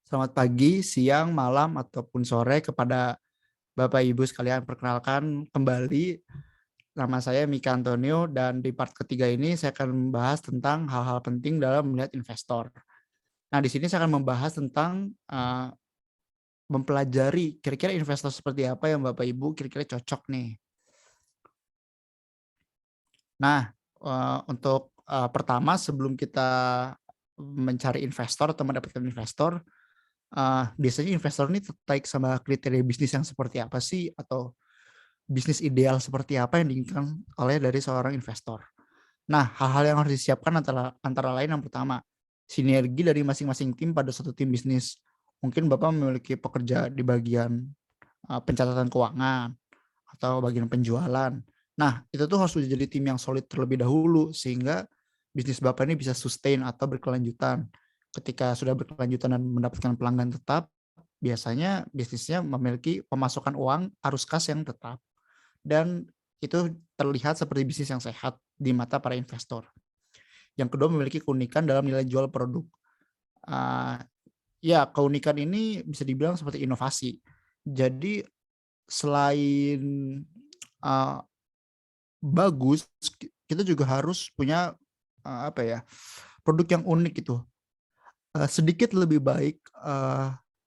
Selamat pagi, siang, malam, ataupun sore kepada Bapak Ibu sekalian. Perkenalkan kembali, nama saya Mika Antonio dan di part ketiga ini saya akan membahas tentang hal-hal penting dalam melihat investor. Nah, di sini saya akan membahas tentang mempelajari kira-kira investor seperti apa yang Bapak Ibu kira-kira cocok nih. Nah, untuk pertama sebelum kita mencari investor atau mendapatkan investor, biasanya investor ini tertarik sama kriteria bisnis yang seperti apa sih? Atau bisnis ideal seperti apa yang diinginkan oleh dari seorang investor. Nah, hal-hal yang harus disiapkan antara antara lain yang pertama, sinergi dari masing-masing tim pada suatu tim bisnis. Mungkin Bapak memiliki pekerja di bagian pencatatan keuangan atau bagian penjualan. Nah, itu tuh harus jadi tim yang solid terlebih dahulu sehingga bisnis Bapak ini bisa sustain atau berkelanjutan. Ketika sudah berkelanjutan dan mendapatkan pelanggan tetap, biasanya bisnisnya memiliki pemasukan uang arus kas yang tetap dan itu terlihat seperti bisnis yang sehat di mata para investor. Yang kedua memiliki keunikan dalam nilai jual produk. Uh, ya keunikan ini bisa dibilang seperti inovasi. Jadi selain uh, bagus, kita juga harus punya apa ya produk yang unik gitu. Sedikit lebih baik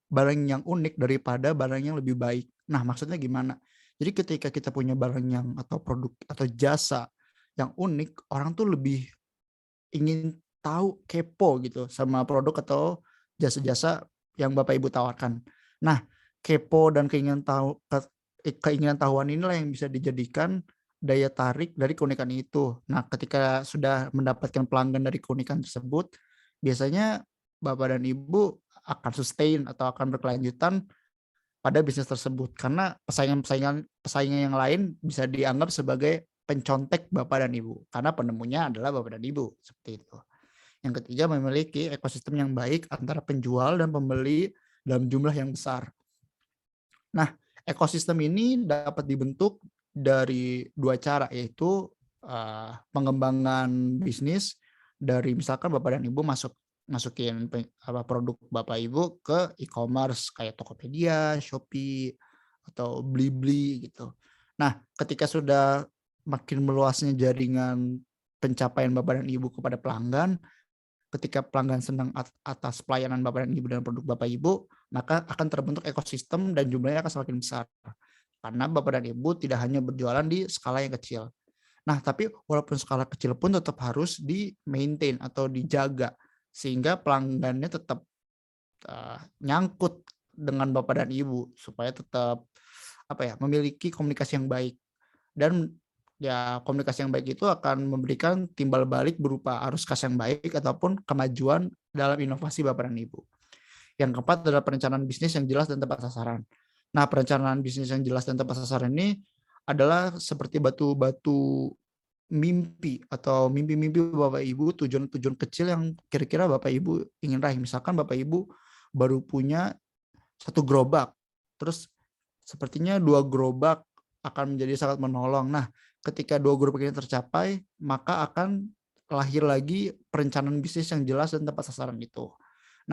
barang yang unik daripada barang yang lebih baik. Nah, maksudnya gimana? Jadi ketika kita punya barang yang atau produk atau jasa yang unik, orang tuh lebih ingin tahu, kepo gitu sama produk atau jasa-jasa yang Bapak Ibu tawarkan. Nah, kepo dan keinginan tahuan inilah yang bisa dijadikan daya tarik dari keunikan itu. Nah, ketika sudah mendapatkan pelanggan dari keunikan tersebut, biasanya Bapak dan Ibu akan sustain atau akan berkelanjutan pada bisnis tersebut karena pesaingan yang lain bisa dianggap sebagai pencontek Bapak dan Ibu karena penemunya adalah Bapak dan Ibu, seperti itu. Yang ketiga memiliki ekosistem yang baik antara penjual dan pembeli dalam jumlah yang besar. Nah, ekosistem ini dapat dibentuk dari dua cara, yaitu pengembangan bisnis dari misalkan Bapak dan Ibu masukin produk Bapak Ibu ke e-commerce kayak Tokopedia, Shopee, atau Blibli gitu. Nah, ketika sudah makin meluasnya jaringan pencapaian Bapak dan Ibu kepada pelanggan, ketika pelanggan senang atas pelayanan Bapak dan Ibu dan produk Bapak Ibu, maka akan terbentuk ekosistem dan jumlahnya akan semakin besar. Karena Bapak dan Ibu tidak hanya berjualan di skala yang kecil. Nah, tapi walaupun skala kecil pun tetap harus di-maintain atau dijaga sehingga pelanggannya tetap nyangkut dengan Bapak dan Ibu supaya tetap memiliki komunikasi yang baik. Dan ya komunikasi yang baik itu akan memberikan timbal balik berupa arus kas yang baik ataupun kemajuan dalam inovasi Bapak dan Ibu. Yang keempat adalah perencanaan bisnis yang jelas dan tepat sasaran. Nah, perencanaan bisnis yang jelas dan tepat sasaran ini adalah seperti batu-batu mimpi atau mimpi-mimpi Bapak Ibu, tujuan-tujuan kecil yang kira-kira Bapak Ibu ingin raih. Misalkan Bapak Ibu baru punya satu gerobak, terus sepertinya 2 gerobak akan menjadi sangat menolong. Nah, ketika 2 gerobak ini tercapai, maka akan lahir lagi perencanaan bisnis yang jelas dan tepat sasaran itu.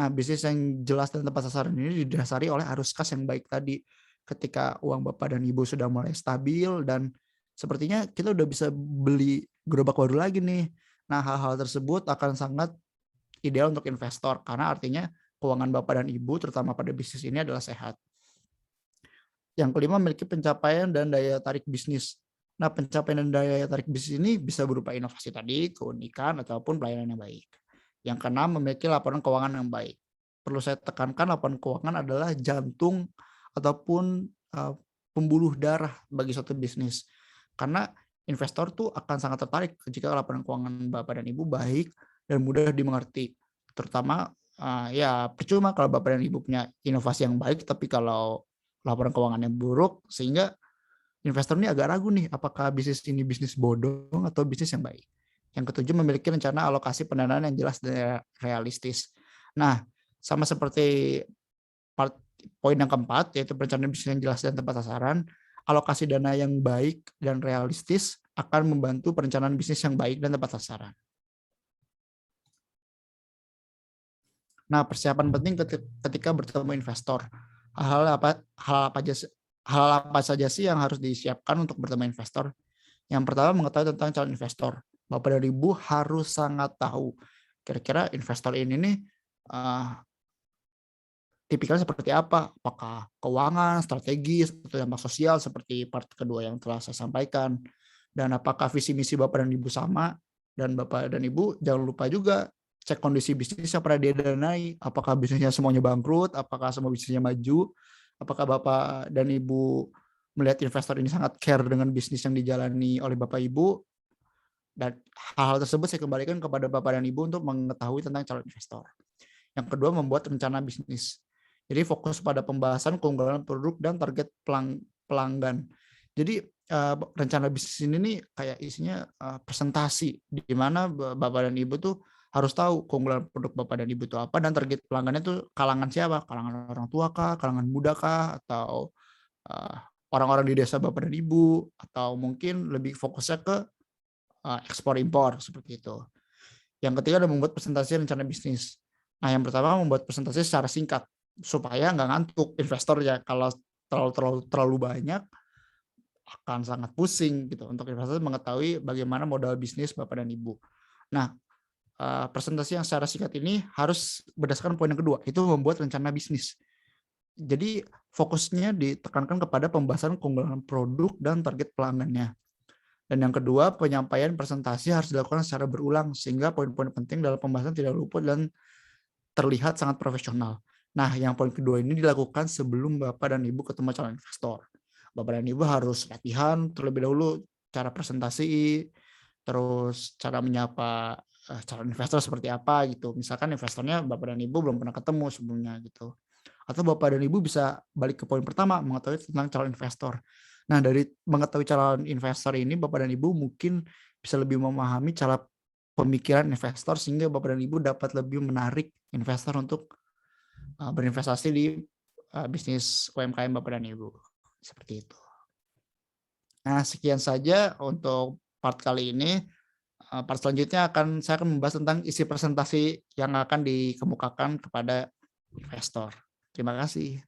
Nah, bisnis yang jelas dan tepat sasaran ini didasari oleh arus kas yang baik tadi. Ketika uang Bapak dan Ibu sudah mulai stabil dan sepertinya kita udah bisa beli gerobak baru lagi nih. Nah, hal-hal tersebut akan sangat ideal untuk investor karena artinya keuangan Bapak dan Ibu terutama pada bisnis ini adalah sehat. Yang kelima, memiliki pencapaian dan daya tarik bisnis. Nah, pencapaian dan daya tarik bisnis ini bisa berupa inovasi tadi, keunikan, ataupun pelayanan yang baik. Yang keenam, memiliki laporan keuangan yang baik. Perlu saya tekankan, laporan keuangan adalah jantung ataupun pembuluh darah bagi suatu bisnis. Karena investor tuh akan sangat tertarik jika laporan keuangan Bapak dan Ibu baik dan mudah dimengerti. Terutama ya percuma kalau Bapak dan Ibu punya inovasi yang baik, tapi kalau laporan keuangan yang buruk, sehingga investor ini agak ragu nih apakah bisnis ini bisnis bodong atau bisnis yang baik. Yang ketujuh, memiliki rencana alokasi pendanaan yang jelas dan realistis. Nah, sama seperti poin yang keempat, yaitu perencanaan bisnis yang jelas dan tepat sasaran, alokasi dana yang baik dan realistis akan membantu perencanaan bisnis yang baik dan tepat sasaran. Nah, persiapan penting ketika bertemu investor. Hal apa saja sih yang harus disiapkan untuk bertemu investor? Yang pertama, mengetahui tentang calon investor. Bapak dan Ibu harus sangat tahu kira-kira investor ini nih eh, tipikalnya seperti apa? Apakah keuangan, strategis, atau dampak sosial seperti part kedua yang telah saya sampaikan? Dan apakah visi misi Bapak dan Ibu sama? Dan Bapak dan Ibu jangan lupa juga cek kondisi bisnis yang pernah dia danai. Apakah bisnisnya semuanya bangkrut? Apakah semua bisnisnya maju? Apakah Bapak dan Ibu melihat investor ini sangat care dengan bisnis yang dijalani oleh Bapak Ibu? Dan hal-hal tersebut saya kembalikan kepada Bapak dan Ibu untuk mengetahui tentang calon investor. Yang kedua, membuat rencana bisnis. Jadi fokus pada pembahasan keunggulan produk dan target pelanggan. Jadi rencana bisnis ini nih kayak isinya presentasi di mana Bapak dan Ibu tuh harus tahu keunggulan produk Bapak dan Ibu itu apa dan target pelanggannya tuh kalangan siapa? Kalangan orang tua kah, kalangan muda kah, atau orang-orang di desa Bapak dan Ibu, atau mungkin lebih fokusnya ke ekspor impor seperti itu. Yang ketiga adalah membuat presentasi rencana bisnis. Nah, yang pertama membuat presentasi secara singkat supaya nggak ngantuk investor ya. Kalau terlalu banyak akan sangat pusing gitu untuk investor mengetahui bagaimana modal bisnis Bapak dan Ibu. Nah, presentasi yang secara singkat ini harus berdasarkan poin yang kedua, itu membuat rencana bisnis. Jadi fokusnya ditekankan kepada pembahasan keunggulan produk dan target pelanggannya. Dan yang kedua, penyampaian presentasi harus dilakukan secara berulang sehingga poin-poin penting dalam pembahasan tidak luput dan terlihat sangat profesional. Nah, yang poin kedua ini dilakukan sebelum Bapak dan Ibu ketemu calon investor. Bapak dan Ibu harus latihan terlebih dahulu cara presentasi, terus cara menyapa calon investor seperti apa gitu. Misalkan investornya Bapak dan Ibu belum pernah ketemu sebelumnya gitu. Atau Bapak dan Ibu bisa balik ke poin pertama, mengetahui tentang calon investor. Nah, dari mengetahui calon investor ini, Bapak dan Ibu mungkin bisa lebih memahami cara pemikiran investor sehingga Bapak dan Ibu dapat lebih menarik investor untuk berinvestasi di bisnis UMKM Bapak dan Ibu. Seperti itu. Nah, sekian saja untuk part kali ini. Part selanjutnya saya akan membahas tentang isi presentasi yang akan dikemukakan kepada investor. Terima kasih.